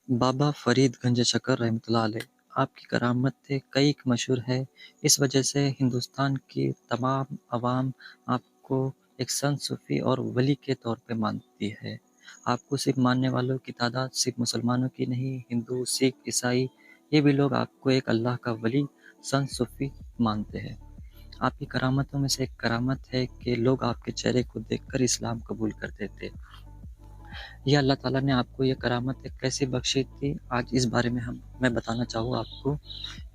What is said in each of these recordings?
बाबा फरीद गंज शकर रहमतुल्लाह अलैह, आपकी करामतें कई मशहूर है। इस वजह से हिंदुस्तान की तमाम अवाम आपको एक संत सूफ़ी और वली के तौर पे मानती है। आपको सिर्फ मानने वालों की तादाद सिर्फ मुसलमानों की नहीं, हिंदू, सिख, ईसाई ये भी लोग आपको एक अल्लाह का वली, संत सूफ़ी मानते हैं। आपकी करामतों में से एक करामत है कि लोग आपके चेहरे को देखकर इस्लाम कबूल करते थे। ये अल्लाह ताला ने आपको ये करामत कैसे बख्शी थी, आज इस बारे में मैं बताना चाहूँगा आपको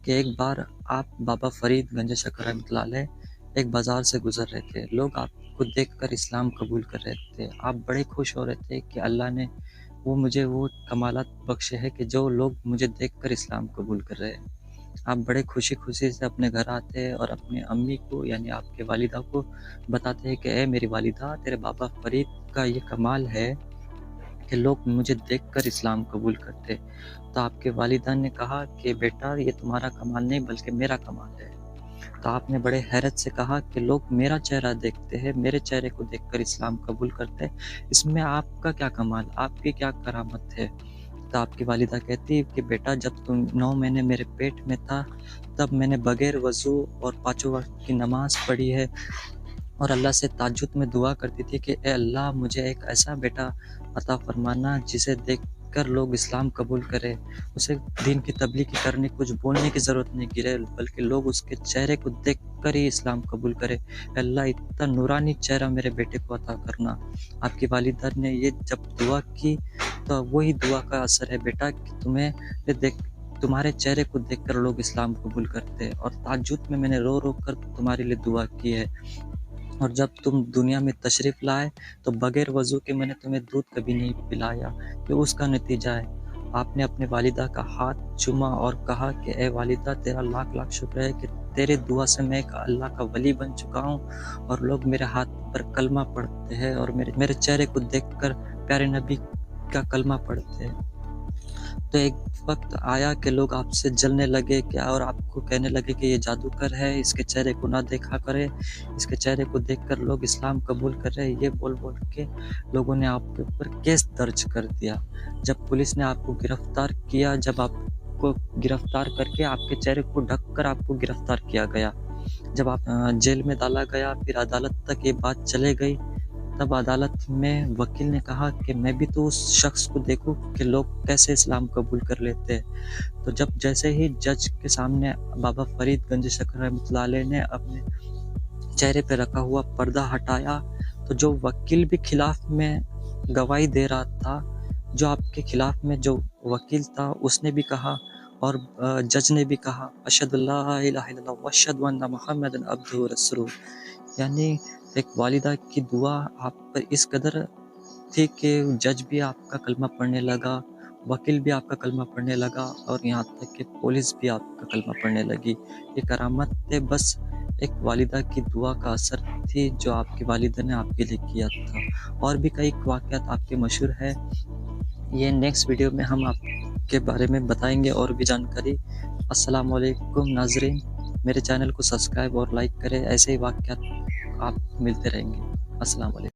कि एक बार आप बाबा फरीद गंज शकर रहमतुल्लाह अलैह एक बाज़ार से गुज़र रहे थे। लोग आपको देखकर इस्लाम कबूल कर रहे थे। आप बड़े खुश हो रहे थे कि अल्लाह ने मुझे वो कमालात बख्शे हैं कि जो लोग मुझे देखकर इस्लाम कबूल कर रहे हैं। आप बड़े खुशी-खुशी से अपने घर आते हैं और अपनी अम्मी को यानी आपके वालिदा को बताते हैं कि ए मेरी वालिदा, तेरे बाबा फरीद का ये कमाल है कि लोग मुझे देखकर इस्लाम कबूल करते। तो आपके वालिदा ने कहा कि बेटा ये तुम्हारा कमाल नहीं बल्कि मेरा कमाल है। तो आपने बड़े हैरत से कहा कि लोग मेरा चेहरा देखते हैं, मेरे चेहरे को देखकर इस्लाम कबूल करते हैं, इसमें आपका क्या कमाल, आपकी क्या करामत है? तो आपकी वालिदा कहती कि बेटा जब तुम 9 महीने मेरे पेट में था, तब मैंने बगैर वज़ू और पाँचों वक़्त की नमाज़ पढ़ी है और अल्लाह से ताज्जुद में दुआ करती थी कि ए अल्लाह मुझे एक ऐसा बेटा अता फरमाना जिसे देखकर लोग इस्लाम कबूल करें, उसे दीन की तबलीग करने कुछ बोलने की ज़रूरत नहीं गिरे बल्कि लोग उसके चेहरे को देखकर ही इस्लाम कबूल करें। अल्लाह इतना नूरानी चेहरा मेरे बेटे को अता करना। आपकी वालिदा ने ये जब दुआ की तो वही दुआ का असर है बेटा कि तुम्हारे चेहरे को देखकर लोग इस्लाम कबूल करते हैं और ताज्जुद में मैंने रो-रो कर तुम्हारे लिए दुआ की है। और जब तुम दुनिया में तशरीफ़ लाए तो बगैर वज़ू के मैंने तुम्हें दूध कभी नहीं पिलाया। ये उसका नतीजा है। आपने अपने वालिदा का हाथ चूमा और कहा कि ए वालिदा तेरा लाख-लाख शुक्र है कि तेरे दुआ से मैं एक अल्लाह का वली बन चुका हूँ और लोग मेरे हाथ पर कलमा पढ़ते हैं और मेरे चेहरे को देखकर प्यारे नबी का कलमा पढ़ते हैं। तो एक वक़्त आया कि लोग आपसे जलने लगे क्या और आपको कहने लगे कि ये जादूगर है, इसके चेहरे को ना देखा करें, इसके चेहरे को देखकर लोग इस्लाम कबूल कर रहे हैं। ये बोल-बोल के लोगों ने आपके ऊपर केस दर्ज कर दिया। जब पुलिस ने आपको गिरफ्तार किया, जब आपको गिरफ्तार करके आपके चेहरे को ढककर आपको गिरफ्तार किया गया। जब आप जेल में डाला गया, फिर अदालत तक ये बात चले गई, तब अदालत में वकील ने कहा कि मैं भी तो उस शख्स को देखूं कि लोग कैसे इस्लाम कबूल कर लेते हैं। तो जब जैसे ही जज के सामने बाबा फरीद गंज शकर रहमतुल्लाह अलैह ने अपने चेहरे पे रखा हुआ पर्दा हटाया, तो जो वकील भी खिलाफ में गवाही दे रहा था, जो आपके खिलाफ में जो वकील था उसने भी कहा और जज ने भी कहा अशहदु अल्ला इलाहा इल्लल्लाह व अशहदु अन्ना मुहम्मदन अब्दुहु व रसूलुहु। यानी एक वालिदा की दुआ आप पर इस कदर थी कि जज भी आपका कलमा पढ़ने लगा, वकील भी आपका कलमा पढ़ने लगा और यहाँ तक कि पुलिस भी आपका कलमा पढ़ने लगी। ये करामत बस एक वालिदा की दुआ का असर थी जो आपकी वालिदा ने आपके लिए किया था। और भी कई वाक़यात आपके मशहूर है। ये नेक्स्ट वीडियो में हम आपके बारे में बताएँगे और भी जानकारी। अस्सलामु अलैकुम नाज़रीन, मेरे चैनल को सब्सक्राइब और लाइक करें, ऐसे ही वाक़यात आप मिलते रहेंगे। अस्सलाम वालेकुम।